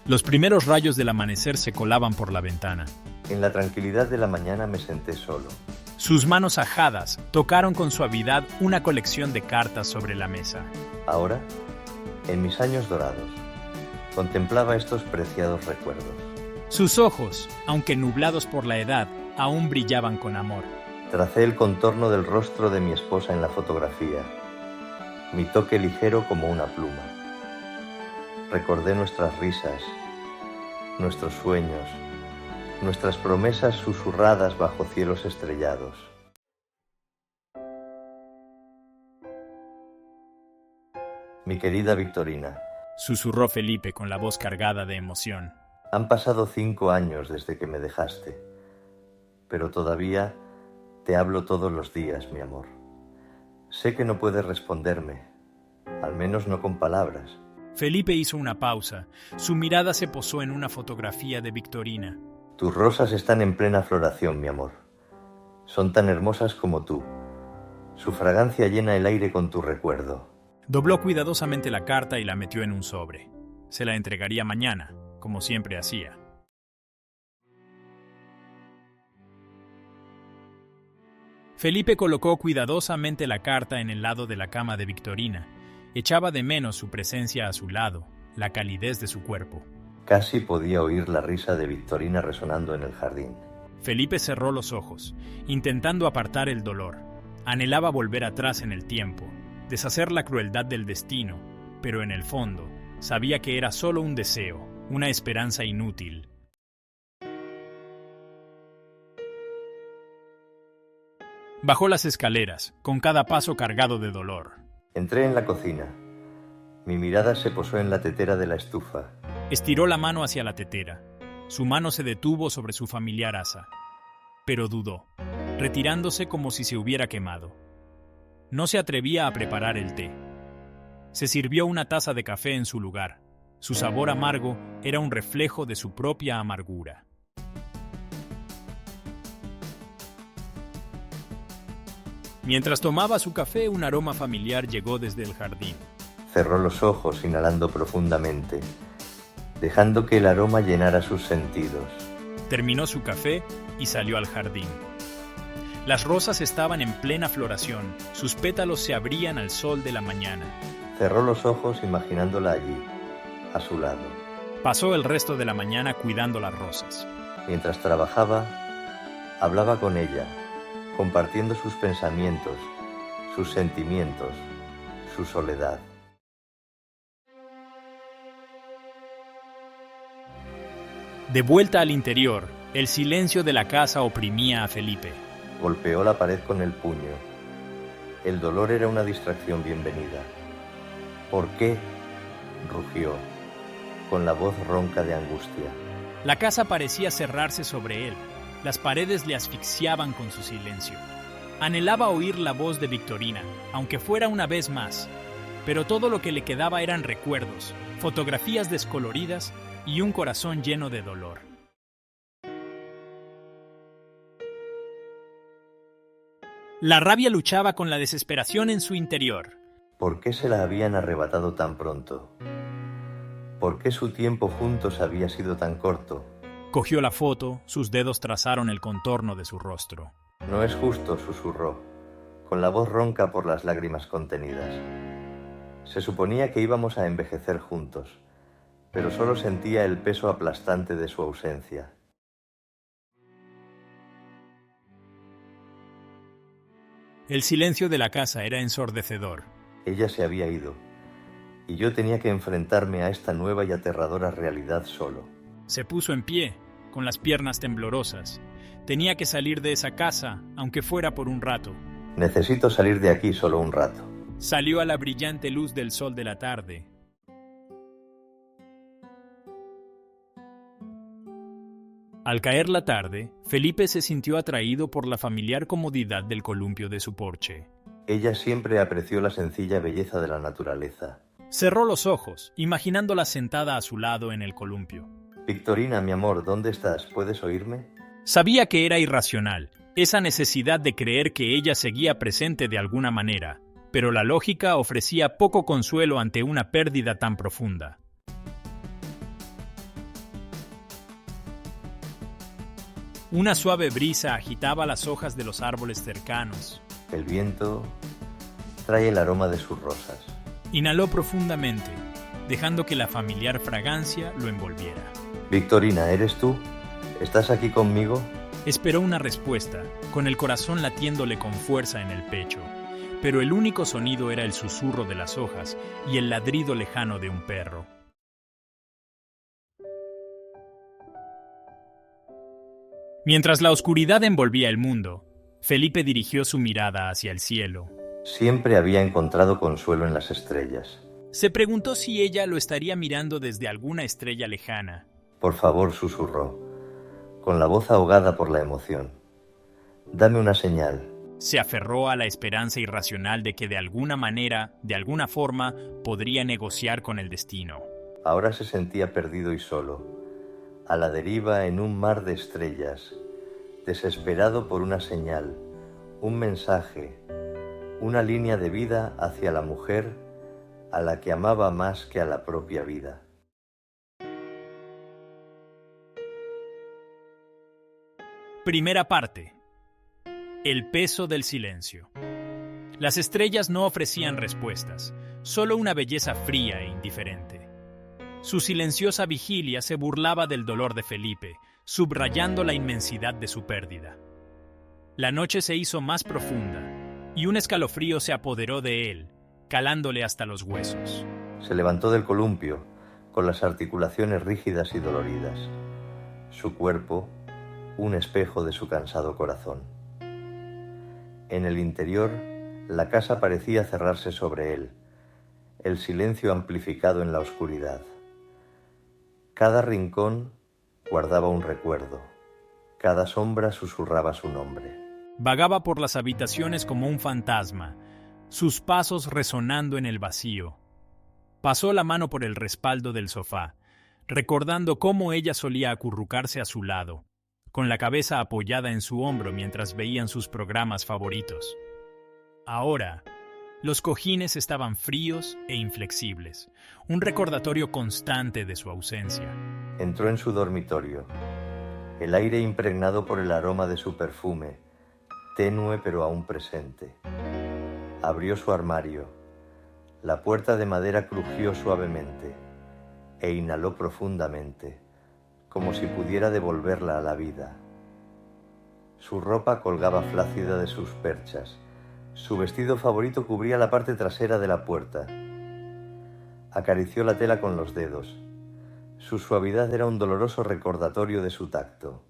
Los primeros rayos del amanecer se colaban por la ventana. En la tranquilidad de la mañana me senté solo. Sus manos ajadas tocaron con suavidad una colección de cartas sobre la mesa. Ahora, en mis años dorados, contemplaba estos preciados recuerdos. Sus ojos, aunque nublados por la edad, aún brillaban con amor. Tracé el contorno del rostro de mi esposa en la fotografía, mi toque ligero como una pluma. Recordé nuestras risas, nuestros sueños, nuestras promesas susurradas bajo cielos estrellados. Mi querida Victorina, susurró Felipe con la voz cargada de emoción. Han pasado 5 años desde que me dejaste, pero todavía te hablo todos los días, mi amor. Sé que no puedes responderme, al menos no con palabras. Felipe hizo una pausa. Su mirada se posó en una fotografía de Victorina. Tus rosas están en plena floración, mi amor. Son tan hermosas como tú. Su fragancia llena el aire con tu recuerdo. Dobló cuidadosamente la carta y la metió en un sobre. Se la entregaría mañana, como siempre hacía. Felipe colocó cuidadosamente la carta en el lado de la cama de Victorina. Echaba de menos su presencia a su lado, la calidez de su cuerpo. Casi podía oír la risa de Victorina resonando en el jardín. Felipe cerró los ojos, intentando apartar el dolor. Anhelaba volver atrás en el tiempo, deshacer la crueldad del destino, pero en el fondo sabía que era solo un deseo, una esperanza inútil. Bajó las escaleras, con cada paso cargado de dolor. Entré en la cocina. Mi mirada se posó en la tetera de la estufa. Estiró la mano hacia la tetera. Su mano se detuvo sobre su familiar asa, pero dudó, retirándose como si se hubiera quemado. No se atrevía a preparar el té. Se sirvió una taza de café en su lugar. Su sabor amargo era un reflejo de su propia amargura. Mientras tomaba su café, un aroma familiar llegó desde el jardín. Cerró los ojos, inhalando profundamente, dejando que el aroma llenara sus sentidos. Terminó su café y salió al jardín. Las rosas estaban en plena floración, sus pétalos se abrían al sol de la mañana. Cerró los ojos imaginándola allí, a su lado. Pasó el resto de la mañana cuidando las rosas. Mientras trabajaba, hablaba con ella, compartiendo sus pensamientos, sus sentimientos, su soledad. De vuelta al interior, el silencio de la casa oprimía a Felipe. Golpeó la pared con el puño. El dolor era una distracción bienvenida. ¿Por qué?, rugió, con la voz ronca de angustia. La casa parecía cerrarse sobre él. Las paredes le asfixiaban con su silencio. Anhelaba oír la voz de Victorina, aunque fuera una vez más. Pero todo lo que le quedaba eran recuerdos, fotografías descoloridas y un corazón lleno de dolor. La rabia luchaba con la desesperación en su interior. ¿Por qué se la habían arrebatado tan pronto? ¿Por qué su tiempo juntos había sido tan corto? Cogió la foto, sus dedos trazaron el contorno de su rostro. No es justo, susurró, con la voz ronca por las lágrimas contenidas. Se suponía que íbamos a envejecer juntos, pero solo sentía el peso aplastante de su ausencia. El silencio de la casa era ensordecedor. Ella se había ido, y yo tenía que enfrentarme a esta nueva y aterradora realidad solo. Se puso en pie, con las piernas temblorosas. Tenía que salir de esa casa, aunque fuera por un rato. Necesito salir de aquí solo un rato. Salió a la brillante luz del sol de la tarde. Al caer la tarde, Felipe se sintió atraído por la familiar comodidad del columpio de su porche. Ella siempre apreció la sencilla belleza de la naturaleza. Cerró los ojos, imaginándola sentada a su lado en el columpio. Victorina, mi amor, ¿dónde estás? ¿Puedes oírme? Sabía que era irracional, esa necesidad de creer que ella seguía presente de alguna manera, pero la lógica ofrecía poco consuelo ante una pérdida tan profunda. Una suave brisa agitaba las hojas de los árboles cercanos. El viento trae el aroma de sus rosas. Inhaló profundamente, dejando que la familiar fragancia lo envolviera. Victorina, ¿eres tú? ¿Estás aquí conmigo? Esperó una respuesta, con el corazón latiéndole con fuerza en el pecho, pero el único sonido era el susurro de las hojas y el ladrido lejano de un perro. Mientras la oscuridad envolvía el mundo, Felipe dirigió su mirada hacia el cielo. Siempre había encontrado consuelo en las estrellas. Se preguntó si ella lo estaría mirando desde alguna estrella lejana. Por favor, susurró, con la voz ahogada por la emoción. Dame una señal. Se aferró a la esperanza irracional de que de alguna manera, de alguna forma, podría negociar con el destino. Ahora se sentía perdido y solo, a la deriva en un mar de estrellas, desesperado por una señal, un mensaje, una línea de vida hacia la mujer a la que amaba más que a la propia vida. Primera parte. El peso del silencio. Las estrellas no ofrecían respuestas, solo una belleza fría e indiferente. Su silenciosa vigilia se burlaba del dolor de Felipe, subrayando la inmensidad de su pérdida. La noche se hizo más profunda, y un escalofrío se apoderó de él, calándole hasta los huesos. Se levantó del columpio, con las articulaciones rígidas y doloridas. Su cuerpo, un espejo de su cansado corazón. En el interior, la casa parecía cerrarse sobre él, el silencio amplificado en la oscuridad. Cada rincón guardaba un recuerdo, cada sombra susurraba su nombre. Vagaba por las habitaciones como un fantasma, sus pasos resonando en el vacío. Pasó la mano por el respaldo del sofá, recordando cómo ella solía acurrucarse a su lado, con la cabeza apoyada en su hombro mientras veían sus programas favoritos. Ahora, los cojines estaban fríos e inflexibles, un recordatorio constante de su ausencia. Entró en su dormitorio, el aire impregnado por el aroma de su perfume, tenue pero aún presente. Abrió su armario, la puerta de madera crujió suavemente e inhaló profundamente, como si pudiera devolverla a la vida. Su ropa colgaba flácida de sus perchas. Su vestido favorito cubría la parte trasera de la puerta. Acarició la tela con los dedos. Su suavidad era un doloroso recordatorio de su tacto.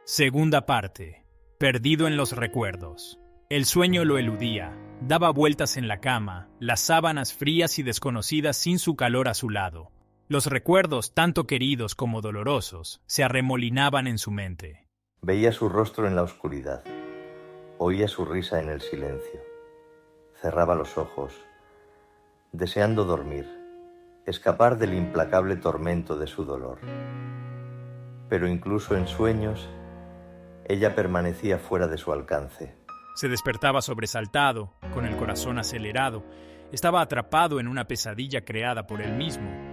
Segunda parte. Perdido en los recuerdos. El sueño lo eludía. Daba vueltas en la cama, las sábanas frías y desconocidas sin su calor a su lado. Los recuerdos, tanto queridos como dolorosos, se arremolinaban en su mente. Veía su rostro en la oscuridad. Oía su risa en el silencio. Cerraba los ojos, deseando dormir, escapar del implacable tormento de su dolor. Pero incluso en sueños, ella permanecía fuera de su alcance. Se despertaba sobresaltado, con el corazón acelerado. Estaba atrapado en una pesadilla creada por él mismo.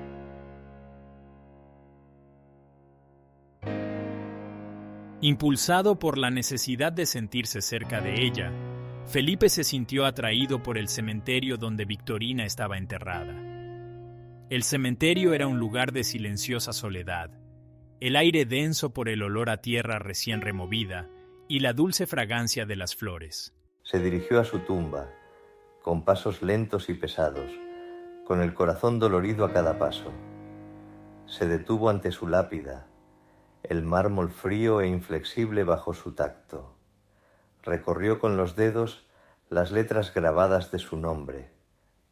Impulsado por la necesidad de sentirse cerca de ella, Felipe se sintió atraído por el cementerio donde Victorina estaba enterrada. El cementerio era un lugar de silenciosa soledad, el aire denso por el olor a tierra recién removida y la dulce fragancia de las flores. Se dirigió a su tumba, con pasos lentos y pesados, con el corazón dolorido a cada paso. Se detuvo ante su lápida, el mármol frío e inflexible bajo su tacto. Recorrió con los dedos las letras grabadas de su nombre,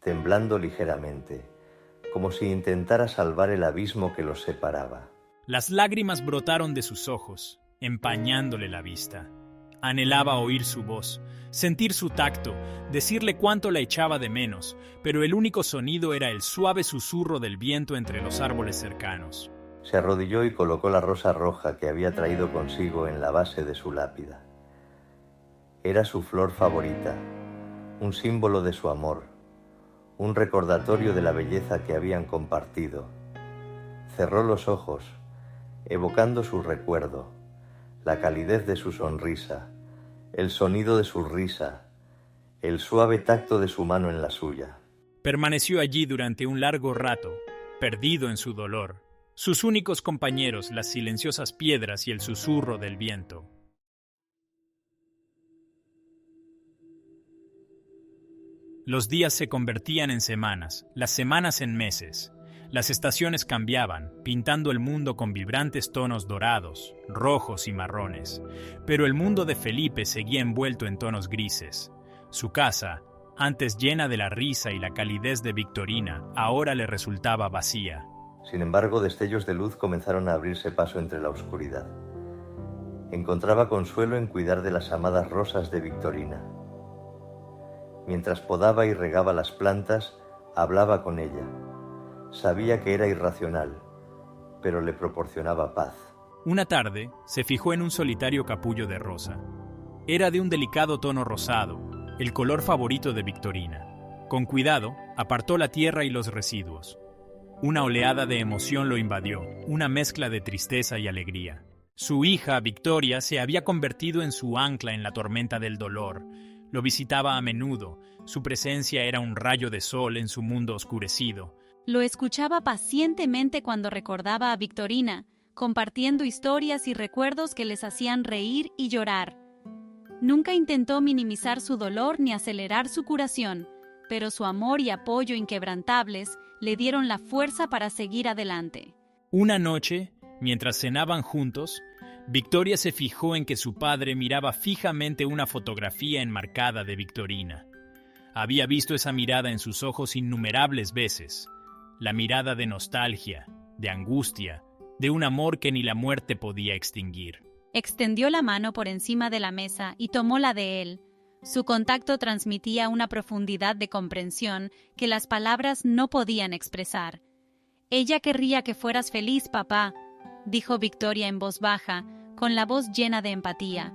temblando ligeramente, como si intentara salvar el abismo que los separaba. Las lágrimas brotaron de sus ojos, empañándole la vista. Anhelaba oír su voz, sentir su tacto, decirle cuánto la echaba de menos, pero el único sonido era el suave susurro del viento entre los árboles cercanos. Se arrodilló y colocó la rosa roja que había traído consigo en la base de su lápida. Era su flor favorita, un símbolo de su amor, un recordatorio de la belleza que habían compartido, Cerró los ojos, evocando su recuerdo, la calidez de su sonrisa, el sonido de su risa, el suave tacto de su mano en la suya. Permaneció allí durante un largo rato, perdido en su dolor, sus únicos compañeros, las silenciosas piedras y el susurro del viento. Los días se convertían en semanas, las semanas en meses. Las estaciones cambiaban, pintando el mundo con vibrantes tonos dorados, rojos y marrones. Pero el mundo de Felipe seguía envuelto en tonos grises. Su casa, antes llena de la risa y la calidez de Victorina, ahora le resultaba vacía. Sin embargo, destellos de luz comenzaron a abrirse paso entre la oscuridad. Encontraba consuelo en cuidar de las amadas rosas de Victorina. Mientras podaba y regaba las plantas, hablaba con ella. Sabía que era irracional, pero le proporcionaba paz. Una tarde, se fijó en un solitario capullo de rosa. Era de un delicado tono rosado, el color favorito de Victorina. Con cuidado, apartó la tierra y los residuos. Una oleada de emoción lo invadió, una mezcla de tristeza y alegría. Su hija, Victoria, se había convertido en su ancla en la tormenta del dolor. Lo visitaba a menudo, su presencia era un rayo de sol en su mundo oscurecido. Lo escuchaba pacientemente cuando recordaba a Victorina, compartiendo historias y recuerdos que les hacían reír y llorar. Nunca intentó minimizar su dolor ni acelerar su curación, pero su amor y apoyo inquebrantables le dieron la fuerza para seguir adelante. Una noche, mientras cenaban juntos, Victoria se fijó en que su padre miraba fijamente una fotografía enmarcada de Victorina. Había visto esa mirada en sus ojos innumerables veces, la mirada de nostalgia, de angustia, de un amor que ni la muerte podía extinguir. Extendió la mano por encima de la mesa y tomó la de él. Su contacto transmitía una profundidad de comprensión que las palabras no podían expresar. «Ella querría que fueras feliz, papá», dijo Victoria en voz baja, con la voz llena de empatía.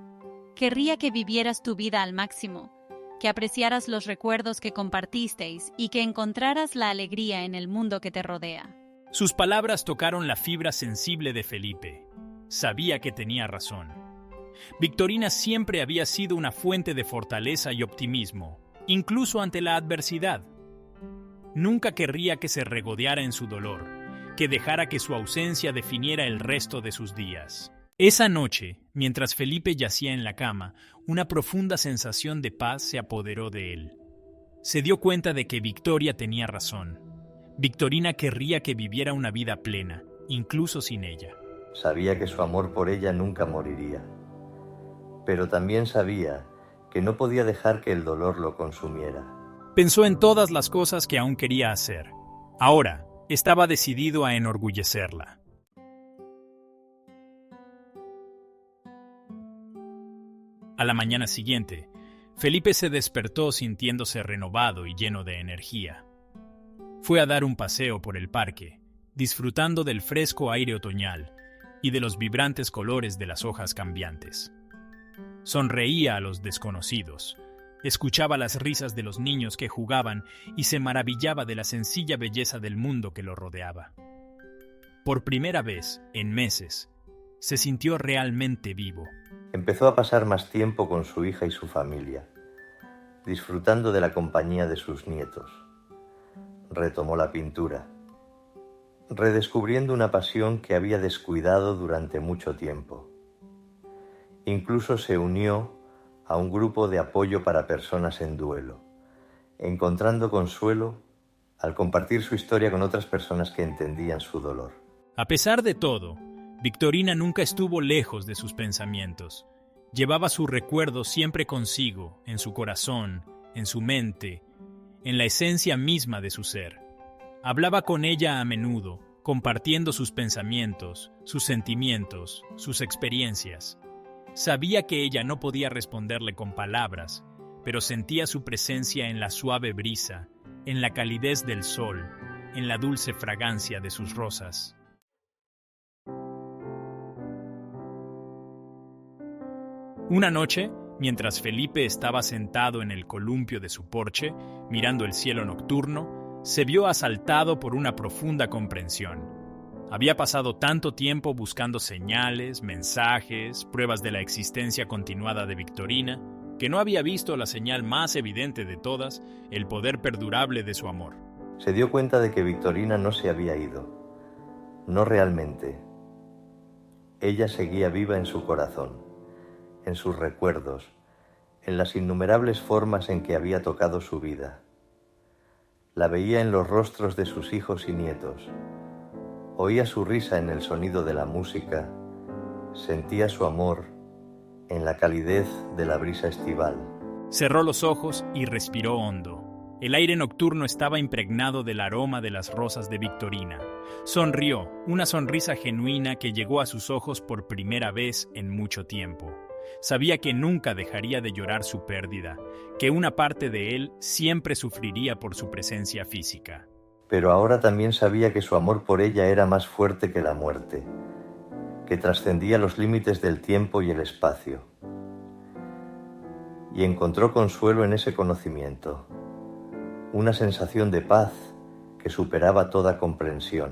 «Querría que vivieras tu vida al máximo, que apreciaras los recuerdos que compartisteis y que encontraras la alegría en el mundo que te rodea». Sus palabras tocaron la fibra sensible de Felipe. Sabía que tenía razón. Victorina siempre había sido una fuente de fortaleza y optimismo, incluso ante la adversidad. Nunca querría que se regodeara en su dolor, que dejara que su ausencia definiera el resto de sus días. Esa noche, mientras Felipe yacía en la cama, una profunda sensación de paz se apoderó de él. Se dio cuenta de que Victoria tenía razón. Victorina querría que viviera una vida plena, incluso sin ella. Sabía que su amor por ella nunca moriría, pero también sabía que no podía dejar que el dolor lo consumiera. Pensó en todas las cosas que aún quería hacer. Ahora, estaba decidido a enorgullecerla. A la mañana siguiente, Felipe se despertó sintiéndose renovado y lleno de energía. Fue a dar un paseo por el parque, disfrutando del fresco aire otoñal y de los vibrantes colores de las hojas cambiantes. Sonreía a los desconocidos, escuchaba las risas de los niños que jugaban y se maravillaba de la sencilla belleza del mundo que lo rodeaba. Por primera vez, en meses, se sintió realmente vivo. Empezó a pasar más tiempo con su hija y su familia, disfrutando de la compañía de sus nietos. Retomó la pintura, redescubriendo una pasión que había descuidado durante mucho tiempo. Incluso se unió a un grupo de apoyo para personas en duelo, encontrando consuelo al compartir su historia con otras personas que entendían su dolor. A pesar de todo, Victorina nunca estuvo lejos de sus pensamientos. Llevaba su recuerdo siempre consigo, en su corazón, en su mente, en la esencia misma de su ser. Hablaba con ella a menudo, compartiendo sus pensamientos, sus sentimientos, sus experiencias. Sabía que ella no podía responderle con palabras, pero sentía su presencia en la suave brisa, en la calidez del sol, en la dulce fragancia de sus rosas. Una noche, mientras Felipe estaba sentado en el columpio de su porche, mirando el cielo nocturno, se vio asaltado por una profunda comprensión. Había pasado tanto tiempo buscando señales, mensajes, pruebas de la existencia continuada de Victorina, que no había visto la señal más evidente de todas, el poder perdurable de su amor. Se dio cuenta de que Victorina no se había ido. No realmente. Ella seguía viva en su corazón, en sus recuerdos, en las innumerables formas en que había tocado su vida. La veía en los rostros de sus hijos y nietos. Oía su risa en el sonido de la música, sentía su amor en la calidez de la brisa estival. Cerró los ojos y respiró hondo. El aire nocturno estaba impregnado del aroma de las rosas de Victorina. Sonrió, una sonrisa genuina que llegó a sus ojos por primera vez en mucho tiempo. Sabía que nunca dejaría de llorar su pérdida, que una parte de él siempre sufriría por su presencia física. Pero ahora también sabía que su amor por ella era más fuerte que la muerte, que trascendía los límites del tiempo y el espacio. Y encontró consuelo en ese conocimiento, una sensación de paz que superaba toda comprensión.